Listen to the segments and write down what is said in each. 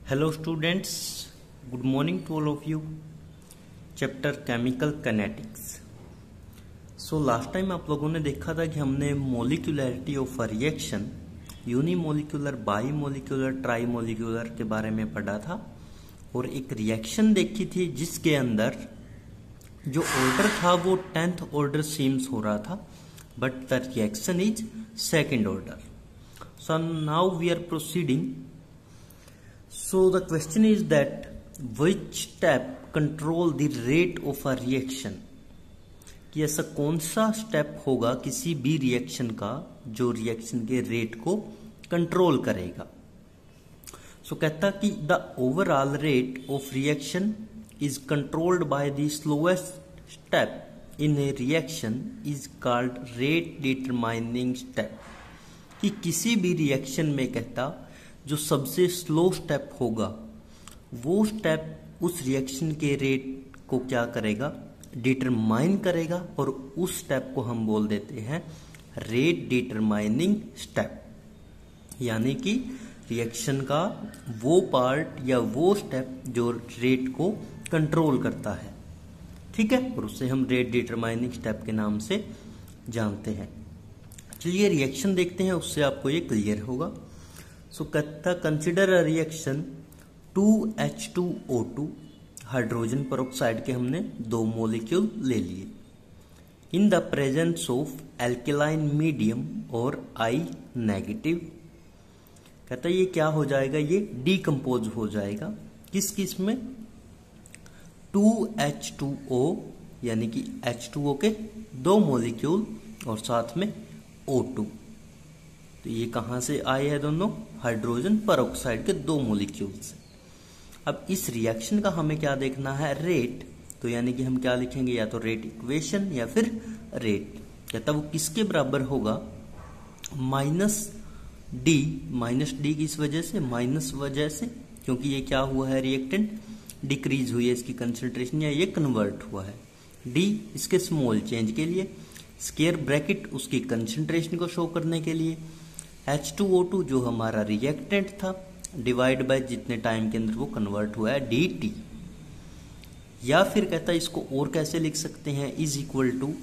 Hello students, good morning to all of you. Chapter chemical kinetics. So last time आप लोगों ने देखा था कि हमने molecularity of a reaction, unimolecular, bimolecular, trimolecular के बारे में पढ़ा था और एक रिएक्शन देखी थी जिसके अंदर जो ऑर्डर था वो 10th ऑर्डर सीम्स हो रहा था, but the reaction is second order. So now we are proceeding. So the question is that which step control the rate of a reaction? कि ऐसा कौन सा स्टेप होगा किसी भी रिएक्शन का जो रिएक्शन के रेट को कंट्रोल करेगा. सो कहता कि the overall rate of reaction is controlled by the slowest step in A reaction is called rate determining step. कि किसी भी रिएक्शन में कहता जो सबसे स्लो स्टेप होगा वो स्टेप उस रिएक्शन के रेट को क्या करेगा, डिटरमाइन करेगा, और उस स्टेप को हम बोल देते हैं रेट डिटरमाइनिंग स्टेप. यानी कि रिएक्शन का वो पार्ट या वो स्टेप जो रेट को कंट्रोल करता है. ठीक है, और उसे हम रेट डिटरमाइनिंग स्टेप के नाम से जानते हैं. चलिए रिएक्शन देखते हैं, उससे आपको ये क्लियर होगा. सो कहता consider a reaction 2H2O2, hydrogen peroxide के हमने 2 मॉलिक्यूल ले लिए in the presence of alkaline medium और I नेगेटिव. कहता ये क्या हो जाएगा, ये डीकम्पोज हो जाएगा किस किस में, 2H2O यानी कि H2O के 2 मॉलिक्यूल और साथ में O2. तो ये कहां से आए हैं, दोनों हाइड्रोजन पेरोक्साइड के 2 मॉलिक्यूल से. अब इस रिएक्शन का हमें क्या देखना है, रेट. तो यानी कि हम क्या लिखेंगे, या तो रेट इक्वेशन या फिर रेट. कहता वो किसके बराबर होगा, माइनस डी किस वजह से, माइनस वजह से, क्योंकि ये क्या हुआ है, रिएक्टेंट डिक्रीज हुई है इसकी कंसेंट्रेशन या ये कन्वर्ट हुआ है. डी इसके स्मॉल चेंज के लिए, स्क्वायर ब्रैकेट उसकी कंसेंट्रेशन को शो करने के लिए, H2O2 जो हमारा रिएक्टेंट था डिवाइड बाय जितने टाइम के अंदर वो कन्वर्ट हुआ है dt. या फिर कहता है इसको और कैसे लिख सकते हैं, इज इक्वल टू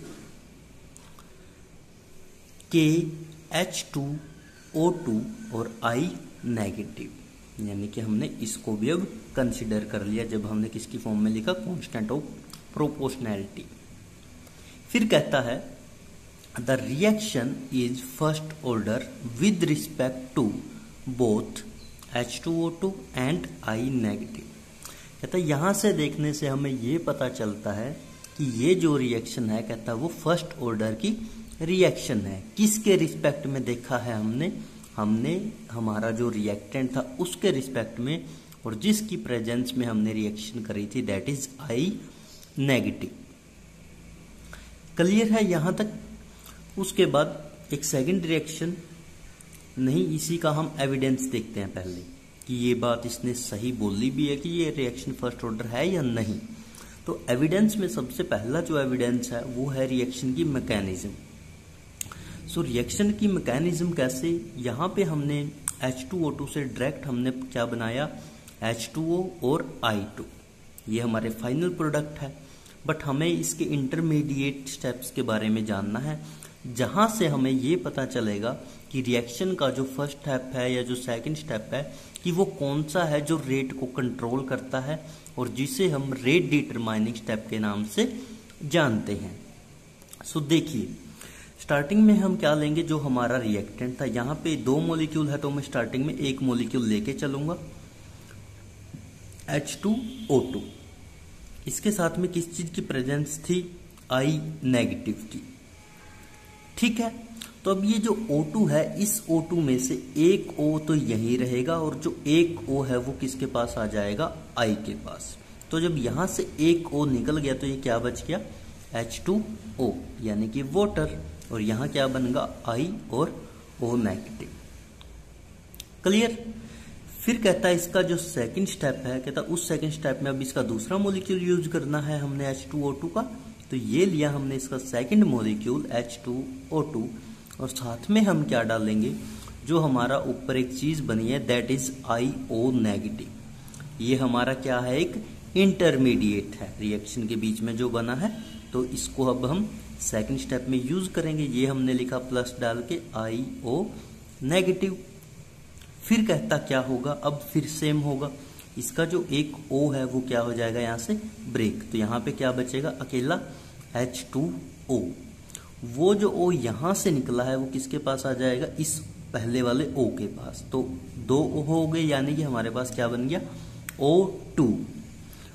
KH2O2 और I नेगेटिव. यानी कि हमने इसको भी अब कंसिडर कर लिया जब हमने किसकी फॉर्म में लिखा, कांस्टेंट ऑफ प्रोपोर्शनैलिटी. फिर कहता है The reaction is first order with respect to both H2O2 and I negative. कहता यहां से देखने से हमें ये पता चलता है कि ये जो रिएक्शन है, कहता वो फर्स्ट ऑर्डर की रिएक्शन है. किसके रिस्पेक्ट में देखा है हमने हमारा जो रिएक्टेंट था उसके रिस्पेक्ट में, और जिसकी प्रेजेंस में हमने रिएक्शन करी थी that is I negative. Clear है यहां तक. उसके बाद एक सेकंड रिएक्शन, नहीं इसी का हम एविडेंस देखते हैं पहले कि ये बात इसने सही बोली भी है कि ये रिएक्शन फर्स्ट ऑर्डर है या नहीं. तो एविडेंस में सबसे पहला जो एविडेंस है वो है रिएक्शन की मैकेनिज्म. सो रिएक्शन की मैकेनिज्म कैसे, यहाँ पे हमने H2O2 से डायरेक्ट हमने क्या बनाया, H2O और I2. ये हमारे फाइनल प्रोडक्ट है, बट हमें इसके इंटरमीडिएट स्टेप्स के बारे में जानना है, जहां से हमें ये पता चलेगा कि रिएक्शन का जो फर्स्ट स्टेप है या जो सेकंड स्टेप है कि वो कौन सा है जो रेट को कंट्रोल करता है और जिसे हम रेट डिटरमाइनिंग स्टेप के नाम से जानते हैं. सो देखिए स्टार्टिंग में हम क्या लेंगे, जो हमारा रिएक्टेंट था, यहाँ पे 2 मॉलिक्यूल है तो मैं स्टार्टिंग में 1 मॉलिक्यूल लेके चलूंगा H2O2. इसके साथ में किस चीज की प्रेजेंस थी, I नेगेटिव की. ठीक है, तो अब ये जो O2 है, इस O2 में से एक O तो यहीं रहेगा और जो एक O है वो किसके पास आ जाएगा, I के पास. तो जब यहां से एक O निकल गया तो ये क्या बच गया, H2O यानी कि वाटर, और यहां क्या बनेगा, I और O नेगेटिव. क्लियर. फिर कहता है इसका जो सेकंड स्टेप है, कहता उस सेकंड स्टेप में अब इसका दूसरा मॉलिक्यूल यूज करना है हमने H2O2 का. तो ये लिया हमने इसका सेकंड मॉलिक्यूल H2O2 और साथ में हम क्या डालेंगे, जो हमारा ऊपर एक चीज बनी है दैट इज IO नेगेटिव. ये हमारा क्या है, एक इंटरमीडिएट है रिएक्शन के बीच में जो बना है, तो इसको अब हम सेकंड स्टेप में यूज करेंगे। ये हमने लिखा प्लस डाल के IO नेगेटिव। फिर कहता क्या होगा, अब फिर सेम होगा, इसका जो एक O है वो क्या हो जाएगा यहाँ से ब्रेक, तो यहाँ पे क्या बचेगा, अकेला H2O। वो जो O यहाँ से निकला है वो किसके पास आ जाएगा, इस पहले वाले O के पास, तो 2 O हो गए, यानी कि हमारे पास क्या बन गया, O2।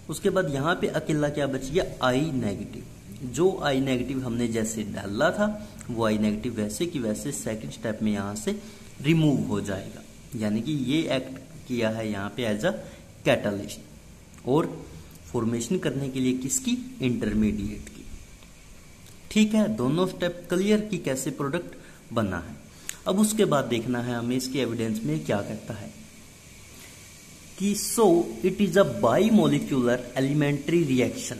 उसके बाद यहाँ पे अकेला क्या बच गया, I नेगेटिव। जो I नेगेटिव हमने जैसे डाला था वो I नेगेटिव वैसे कि वैसे सेकंड स्टेप में यहाँ से रिमूव हो जाएगा, यानी कि ये एक्ट किया है यहाँ पे एज अ कैटालिस्ट और फॉर्मेशन करने के लिए किसकी, इंटरमीडिएट की। ठीक है, दोनों स्टेप क्लियर कि कैसे प्रोडक्ट बना है। अब उसके बाद देखना है हमें इसके एविडेंस में क्या कहता है कि so it is a bimolecular elementary reaction.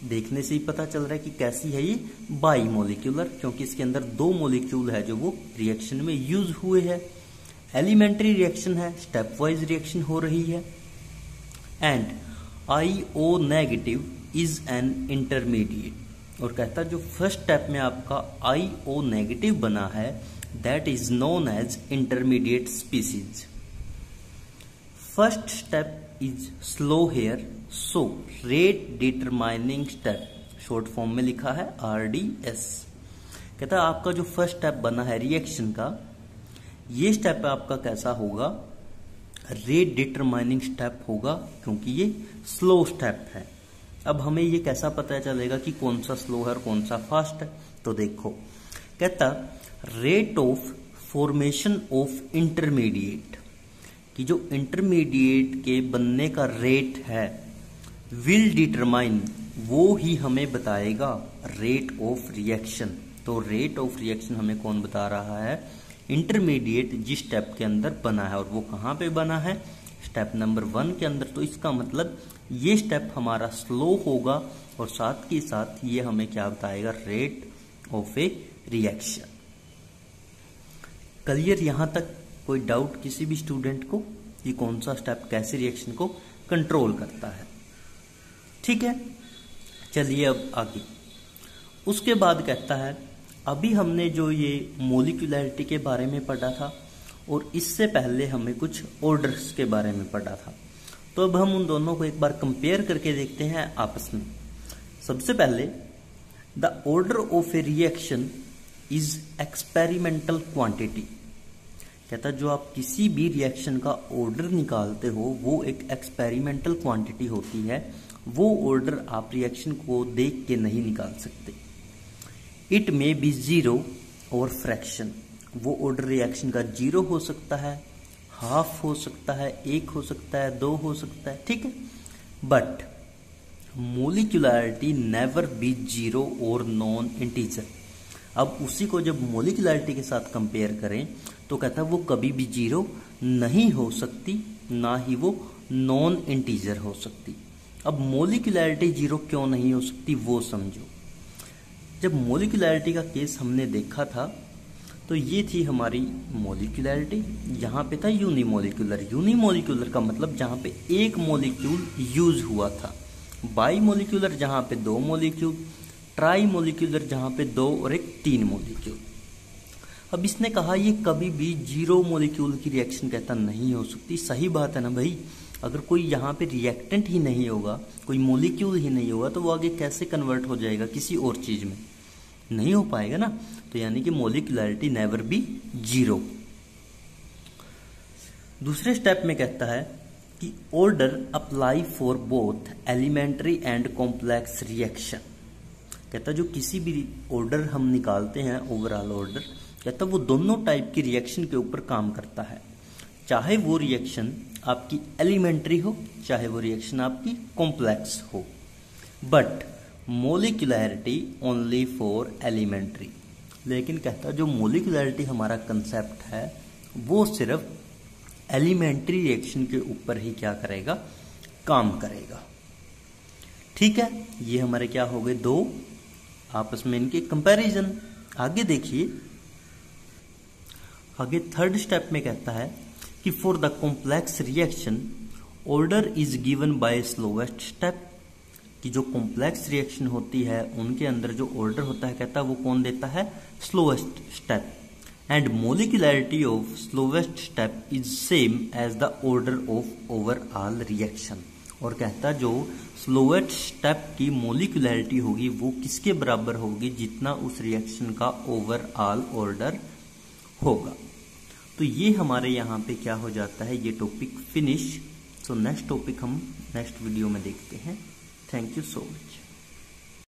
देखने से ही पता चल रहा है कि कैसी है ये, बाइमोलिक्यूलर, क्योंकि इसके अंदर 2 मोलिक्यूल है जो वो रिएक्शन में यूज हुए हैं। एलिमेंट्री रिएक्शन है, स्टेप वाइज रिएक्शन हो रही है, and IO negative is an intermediate. और कहता जो फर्स्ट स्टेप में आपका IO नेगेटिव बना है that is known as intermediate species. First step is slow here, so rate determining step, short form में लिखा है RDS। कहता आपका जो फर्स्ट स्टेप बना है रिएक्शन का, ये स्टेप आपका कैसा होगा, रेट डिटरमाइनिंग स्टेप होगा, क्योंकि ये स्लो स्टेप है। अब हमें ये कैसा पता चलेगा कि कौन सा स्लो है और कौन सा फास्ट है, तो देखो कहता rate of formation of intermediate, कि जो इंटरमीडिएट के बनने का रेट है विल डिटरमाइन, वो ही हमें बताएगा रेट ऑफ रिएक्शन। तो रेट ऑफ रिएक्शन हमें कौन बता रहा है, इंटरमीडिएट जिस स्टेप के अंदर बना है, और वो कहाँ पे बना है, स्टेप नंबर 1 के अंदर। तो इसका मतलब ये स्टेप हमारा स्लो होगा और साथ के साथ ये हमें क्या बताएगा, rate of A reaction. Clear यहां तक? कोई डाउट किसी भी स्टूडेंट को कि कौन सा स्टेप कैसे रिएक्शन को कंट्रोल करता है? ठीक है, चलिए अब आगे। उसके बाद कहता है अभी हमने जो ये मोलिकुलैरिटी के बारे में पढ़ा था और इससे पहले हमें कुछ ऑर्डर्स के बारे में पढ़ा था, तो अब हम उन दोनों को एक बार कंपेयर करके देखते हैं आपस में। सबसे पहले the order of A reaction is experimental quantity. कहता जो आप किसी भी रिएक्शन का ऑर्डर निकालते हो वो एक एक्सपेरिमेंटल क्वांटिटी होती है, वो ऑर्डर आप रिएक्शन को देख के नहीं निकाल सकते। इट मे बी 0 और फ्रैक्शन, वो ऑर्डर रिएक्शन का 0 हो सकता है, हाफ हो सकता है, 1 हो सकता है, 2 हो सकता है, ठीक है। बट मोलिकुलैरिटी नेवर बी 0 और नॉन इंटीजर। अब उसी को जब मोलिकुलैरिटी के साथ कंपेयर करें तो कहता है वो कभी भी 0 नहीं हो सकती, ना ही वो नॉन इंटीजर हो सकती। अब मोलिकुलैरिटी 0 क्यों नहीं हो सकती वो समझो। जब मोलिकुलैरिटी का केस हमने देखा था तो ये थी हमारी मोलिकुलैरिटी, यहाँ पे था यूनिमोलिकुलर। यूनिमोलिकुलर का मतलब जहाँ पे एक मोलिक्यूल यूज हुआ था, बाई मोलिकुलर जहाँ पे 2 मोलिक्यूल, ट्राई मोलिकुलर जहाँ पे 2 और एक 3 मोलिक्यूल। अब इसने कहा ये कभी भी 0 मोलिक्यूल की रिएक्शन कहता नहीं हो सकती। सही बात है ना भाई, अगर कोई यहाँ पे रिएक्टेंट ही नहीं होगा, कोई मोलिक्यूल ही नहीं होगा, तो वो आगे कैसे कन्वर्ट हो जाएगा किसी और चीज में, नहीं हो पाएगा ना। तो यानी कि मोलिकुलैरिटी नेवर बी 0। दूसरे स्टेप में कहता है कि order apply for both elementary and complex reaction. कहता जो किसी भी ऑर्डर हम निकालते हैं, ओवरऑल ऑर्डर, कहता वो दोनों टाइप की रिएक्शन के ऊपर काम करता है, चाहे वो रिएक्शन आपकी एलिमेंट्री हो, चाहे वो रिएक्शन आपकी कॉम्प्लेक्स हो। But molecularity only for elementary. लेकिन कहता जो मोलिकुलैरिटी हमारा कंसेप्ट है वो सिर्फ एलिमेंट्री रिएक्शन के ऊपर ही क्या करेगा, काम करेगा। ठीक है, ये हमारे क्या हो गए 2 आपस में इनके कंपैरिजन। आगे देखिए, आगे थर्ड स्टेप में कहता है कि for the complex reaction order is given by slowest step, कि जो कॉम्प्लेक्स रिएक्शन होती है उनके अंदर जो ऑर्डर होता है कहता है वो कौन देता है, slowest step. And molecularity of slowest step is same as the order of overall reaction. और कहता जो स्लोवेस्ट स्टेप की मोलिकुलरिटी होगी वो किसके बराबर होगी, जितना उस रिएक्शन का ओवरऑल ऑर्डर होगा। तो ये हमारे यहाँ पे क्या हो जाता है, ये topic finish. So next topic हम नेक्स्ट वीडियो में देखते हैं। Thank you so much.